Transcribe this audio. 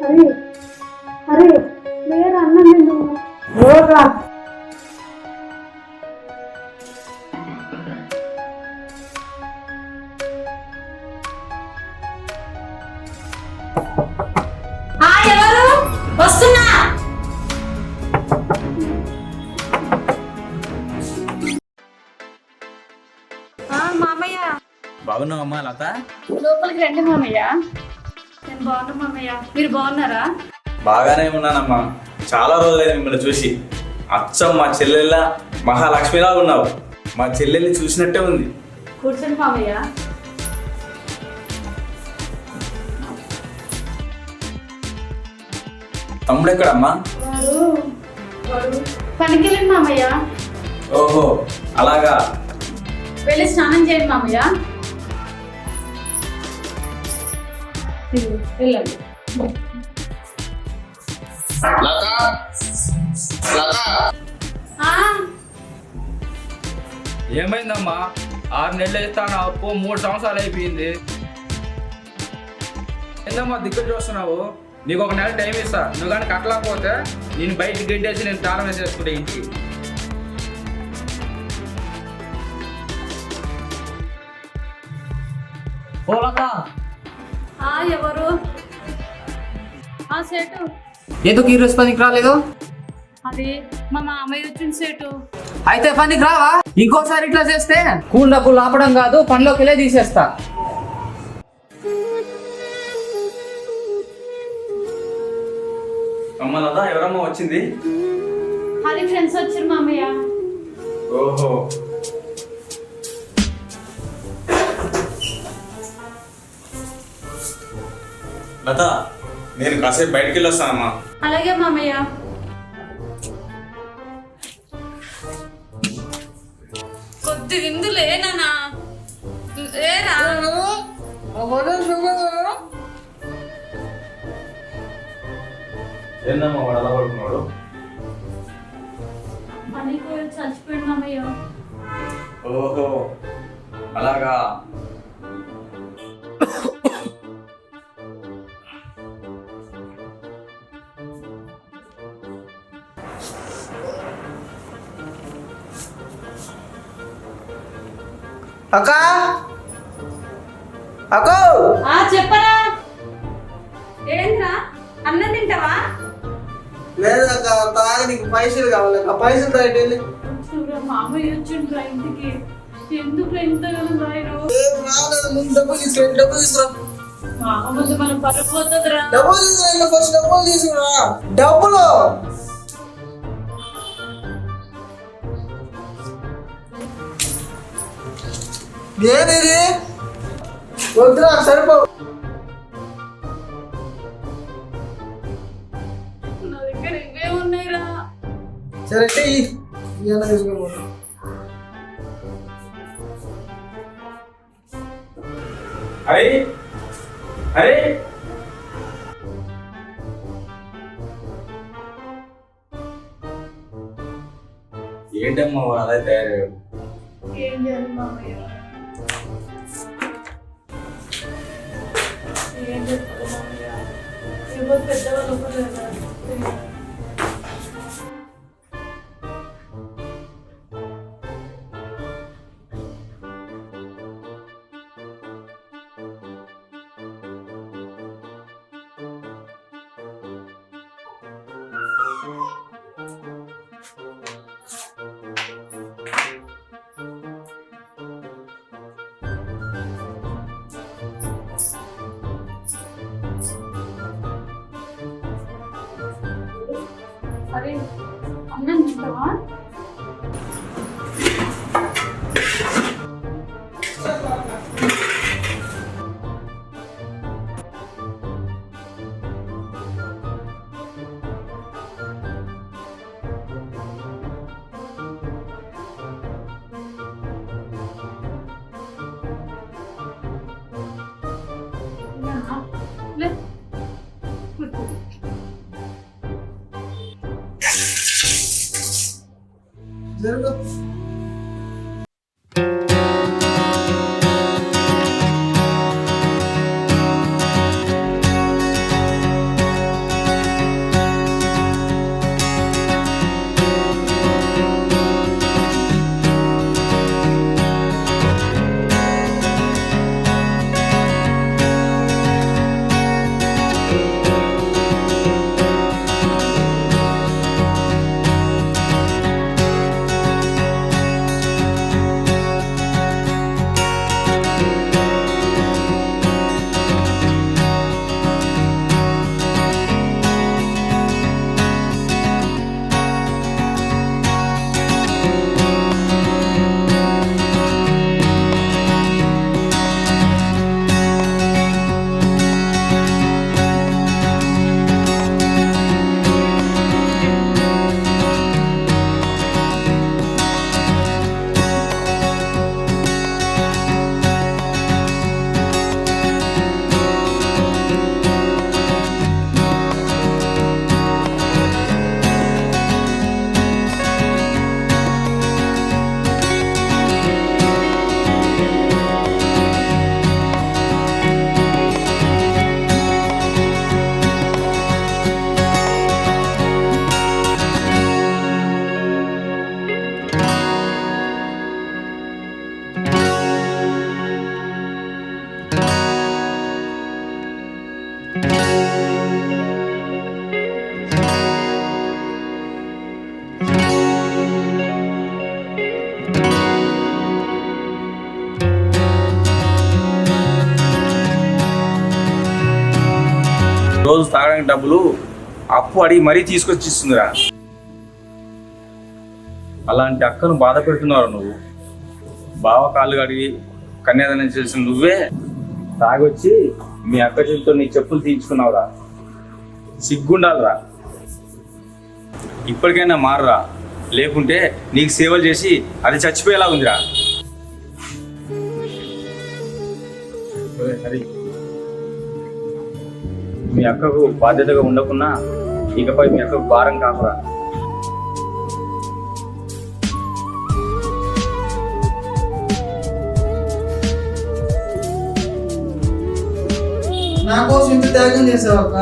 అరే అరే లేరా అన్న నేను లేరా ఎవరు వస్తున్నా మామయ్య బాగున్నావమ్మా లత? లోపలికి రండి మామయ్య. నేను బాగున్నా మామయ్య, మీరు బాగున్నారా? బాగానే ఉన్నానమ్మా. చాలా రోజులైంది మిమ్మల్ని చూసి. అచ్చం మా చెల్లెళ్ళ మహాలక్ష్మిలా ఉన్నావు. మా చెల్లెల్ని చూసినట్టే ఉంది. కూర్చోండి మామయ్య. తమ్ముడు ఎక్కడమ్మా? వాడు పనికి వెళ్ళండి మామయ్య. ఓహో అలాగా. వెళ్ళి స్నానం చేయండి మామయ్య. వెళ్ళండి. ఆ, ఏమైందమ్మా? 6 నెలలు ఇస్తాను అప్పు 3 సంవత్సరాలు అయిపోయింది. ఏందమ్మా దిక్కులు చూస్తున్నావు? నీకు 1 నెల టైం ఇస్తా. నువ్వు కానీ కట్టలేకపోతే నేను బయటికి గెంటేసి నేను తాళం వేసేసుకుంటా ఇంటికి. ఎవరు? సేటు, ఎందుకు ఈరోజు పనికి రాలేదు? అది మా మామయ్య వచ్చిన సేటు. అయితే పనికి రావా? ఇంకోసారి ఇట్లా చేస్తే కూల్ డబ్బులు ఆపడం కాదు, పనిలోకి వెళ్ళే తీసేస్తా. అమ్మ లత, ఎవరమ్మా వచ్చింది? అది ఫ్రెండ్స్ వచ్చారు మామయ్య. ఓహో లత, నేను కాసేపు బయటికి వెళ్ళొస్తానమ్మా. అలాగే మామయ్య. కొద్ది విందు లేనా? లేరా? ఏందమ్మా వాడు అలా పడుకున్నాడు? పనికి వెళ్ళి చచ్చిపోయాడు మామయ్య. ఓహో అలాగా. అక్క అక్క చెప్పరా? ఏంట్రా, అన్నం తింటావా? లేదక్క, తాగి నీకు పైసలు కావాలి. ఆ పైసలు రైట్ వెళ్ళి చూడరా, మామయ్య వచ్చిండ్రా ఇంటికి. ఎందుకు ఎంత రాయరు? డబ్బులు తీసుకురా, డబ్బులు తీసుకురా, మామ ముందు మనం పడిపోతుందిరా. డబ్బులు తీసుకురా. ఫస్ట్ డబ్బులు తీసుకురా. డబ్బులు ఏది వద్దురా, సరిపో. నా దగ్గర ఇవే ఉన్నాయిరా. సరే ఇవాళ తీసుకో. అరే అరే, ఏంటమ్మా వాడు అలా తయారయ్యాడు? ఏం చేయాలి మామయ్య? ఏం చెప్తారు మామయ్య? ఎవరు పెద్దవాళ్ళు ఒకరు కదా. అరే అన్నం తింటావా? లే జరుగు. రోజు తాగడానికి డబ్బులు అప్పు అడిగి మరీ తీసుకొచ్చి ఇస్తుందిరా. అలాంటి అక్కను బాధ పెడుతున్నావు నువ్వు. బావ కాళ్ళు కడిగి కన్యాదానం చేసిన నువ్వే తాగొచ్చి మీ అక్క చేతితో నీ చెప్పులు తీయించుకున్నావురా. సిగ్గుండాలిరా. ఇప్పటికైనా మారురా, లేకుంటే నీకు సేవలు చేసి అది చచ్చిపోయేలా ఉందిరా. హరి, మీ అక్కకు బాధ్యతగా ఉండకున్నా ఇకపై మీ అక్కకు భారం కాకురా. నా కోసం ఇంత త్యాగం చేసావు అక్క.